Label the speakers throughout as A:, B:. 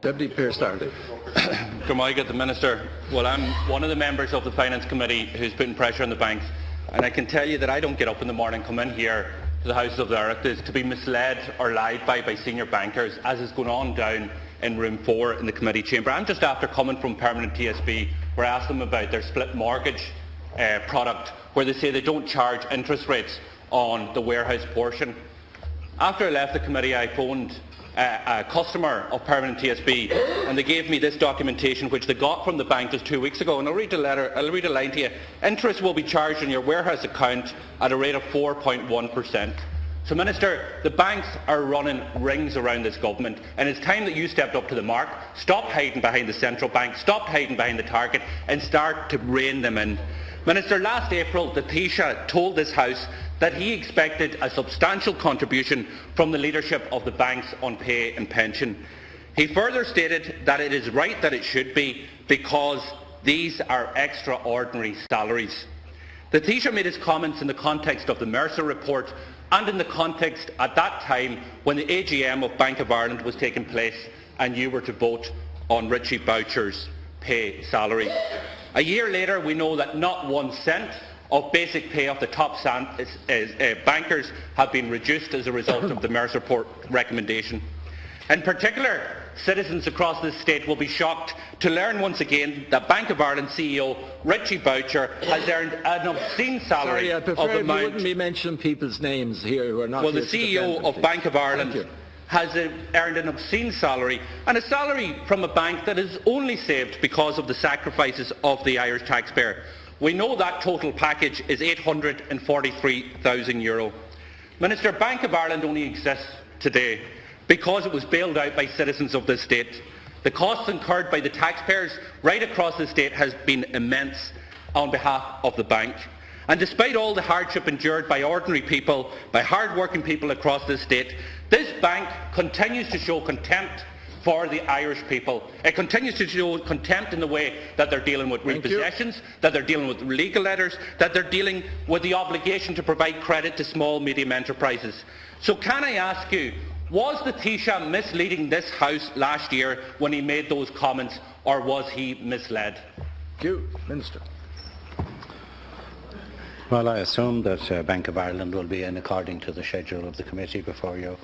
A: Deputy Pearse Doherty.
B: Good morning, the Minister. Well, I'm one of the members of the Finance Committee who's putting pressure on the banks, and I can tell you that I don't get up in the morning, come in here to the House of Directors to be misled or lied by senior bankers, as is going on down in room 4 in the committee chamber. I'm just after coming from Permanent TSB, where I asked them about their split mortgage product, where they say they don't charge interest rates on the warehouse portion. After I left the committee, I phoned a customer of Permanent TSB, and they gave me this documentation which they got from the bank just 2 weeks ago, and I'll read a line to you. Interest will be charged on your warehouse account at a rate of 4.1%. So, Minister, the banks are running rings around this government, and it's time that you stepped up to the mark, stopped hiding behind the central bank, stopped hiding behind the target, and start to rein them in. Minister, last April, the Taoiseach told this House that he expected a substantial contribution from the leadership of the banks on pay and pension. He further stated that it is right that it should be because these are extraordinary salaries. The Taoiseach made his comments in the context of the Mercer report and in the context at that time when the AGM of Bank of Ireland was taking place and you were to vote on Richie Boucher's pay salary. A year later, we know that not 1 cent of basic pay of the top bankers have been reduced as a result of the Mercer report recommendation. In particular, citizens across this state will be shocked to learn once again that Bank of Ireland CEO Richie Boucher has earned an obscene salary
A: I prefer
B: of the
A: if you wouldn't be mentioning people's names here who are not.
B: Well, the CEO of Bank of Ireland has earned an obscene salary, and a salary from a bank that is only saved because of the sacrifices of the Irish taxpayer. We know that total package is €843,000. Minister, Bank of Ireland only exists today because it was bailed out by citizens of this state. The costs incurred by the taxpayers right across the state has been immense on behalf of the bank. And despite all the hardship endured by ordinary people, by hard-working people across this state, this bank continues to show contempt for the Irish people. It continues to show contempt in the way that they're dealing with repossessions, that they're dealing with legal letters, that they're dealing with the obligation to provide credit to small, medium enterprises. So can I ask you, was the Taoiseach misleading this House last year when he made those comments, or was he misled?
A: Thank you. Minister.
C: Well, I assume that Bank of Ireland will be in according to the schedule of the committee before you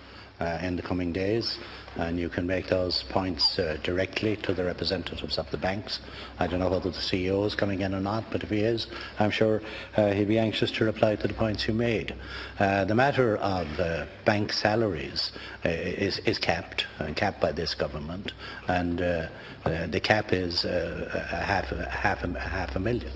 C: in the coming days, and you can make those points directly to the representatives of the banks. I don't know whether the CEO is coming in or not, but if he is, I'm sure he'll be anxious to reply to the points you made. The matter of bank salaries is capped by this government, and the cap is half a million.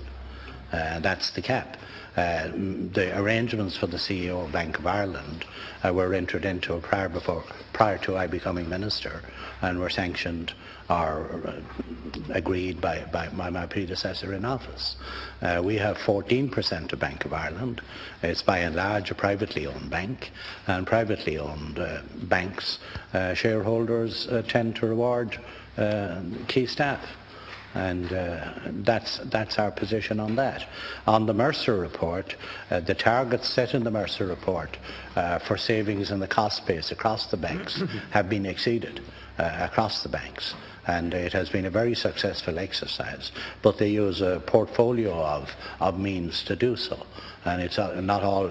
C: That's the cap. The arrangements for the CEO of Bank of Ireland were entered into prior to I becoming Minister, and were sanctioned or agreed by my predecessor in office. We have 14% of Bank of Ireland. It's by and large a privately owned bank, and privately owned banks, shareholders tend to reward key staff. And that's our position on that. On the Mercer report, the targets set in the Mercer report for savings in the cost base across the banks have been exceeded across the banks, and it has been a very successful exercise. But they use a portfolio of means to do so, and it's not all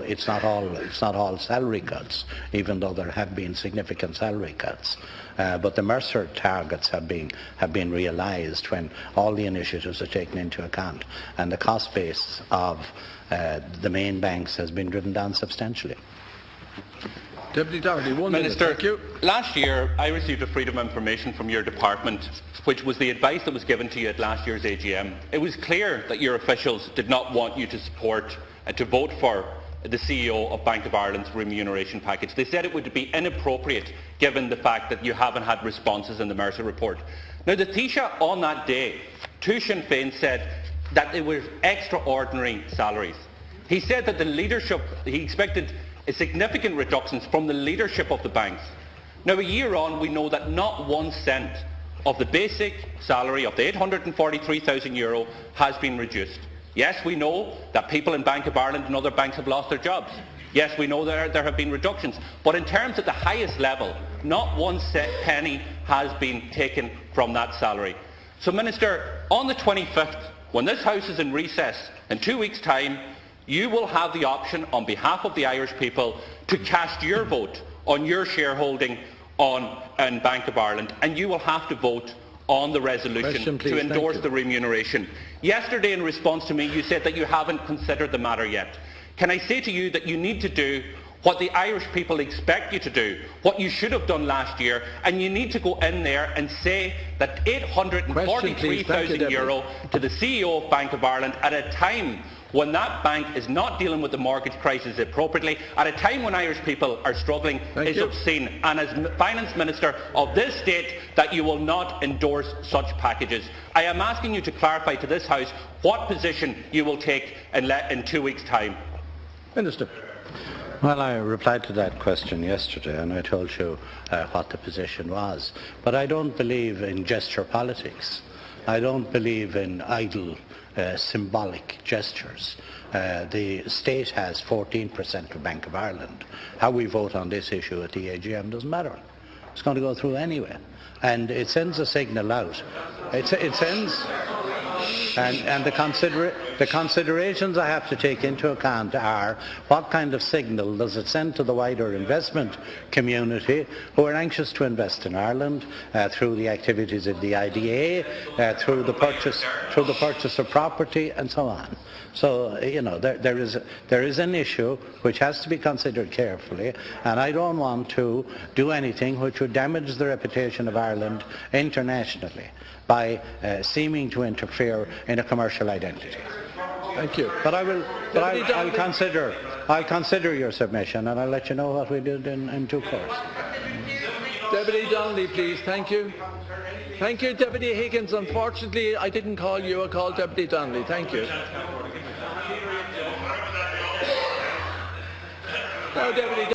C: salary cuts, even though there have been significant salary cuts. But the Mercer targets have been realised when all the initiatives are taken into account, and the cost base of the main banks has been driven down substantially.
A: Deputy Doherty,
B: Minister,
A: thank you.
B: Last year I received a freedom of information from your department, which was the advice that was given to you at last year's AGM. It was clear that your officials did not want you to support and to vote for the CEO of Bank of Ireland's remuneration package. They said it would be inappropriate given the fact that you haven't had responses in the Mercer report. Now, the Taoiseach on that day to Sinn Féin said that it was extraordinary salaries. He said that the leadership, he expected significant reductions from the leadership of the banks. Now, a year on, we know that not 1 cent of the basic salary of the €843,000 has been reduced. Yes, we know that people in Bank of Ireland and other banks have lost their jobs. Yes, we know there have been reductions. But in terms of the highest level, not 1 penny has been taken from that salary. So, Minister, on the 25th, when this House is in recess, in 2 weeks' time, you will have the option, on behalf of the Irish people, to cast your vote on your shareholding in Bank of Ireland, and you will have to vote on the resolution to endorse the remuneration. Yesterday, in response to me, you said that you haven't considered the matter yet. Can I say to you that you need to do what the Irish people expect you to do, what you should have done last year, and you need to go in there and say that €843,000 to the CEO of Bank of Ireland at a time when that bank is not dealing with the mortgage crisis appropriately, at a time when Irish people are struggling, is obscene. And as Finance Minister of this state, that you will not endorse such packages. I am asking you to clarify to this House what position you will take in 2 weeks' time.
A: Minister.
C: Well, I replied to that question yesterday, and I told you what the position was. But I don't believe in gesture politics. I don't believe in idle symbolic gestures. The state has 14% of Bank of Ireland. How we vote on this issue at the AGM doesn't matter. It's going to go through anyway. And it sends a signal out. It sends... And the considerations I have to take into account are what kind of signal does it send to the wider investment community who are anxious to invest in Ireland through the activities of the IDA, through the purchase of property and so on. So, you know, there is an issue which has to be considered carefully, and I don't want to do anything which would damage the reputation of Ireland internationally by seeming to interfere in a commercial identity.
A: Thank you.
C: But I'll consider your submission, and I'll let you know what we did in due course.
A: Deputy Donnelly, please. Thank you. Thank you, Deputy Higgins. Unfortunately, I didn't call you. I called Deputy Donnelly. Thank you. Now, Deputy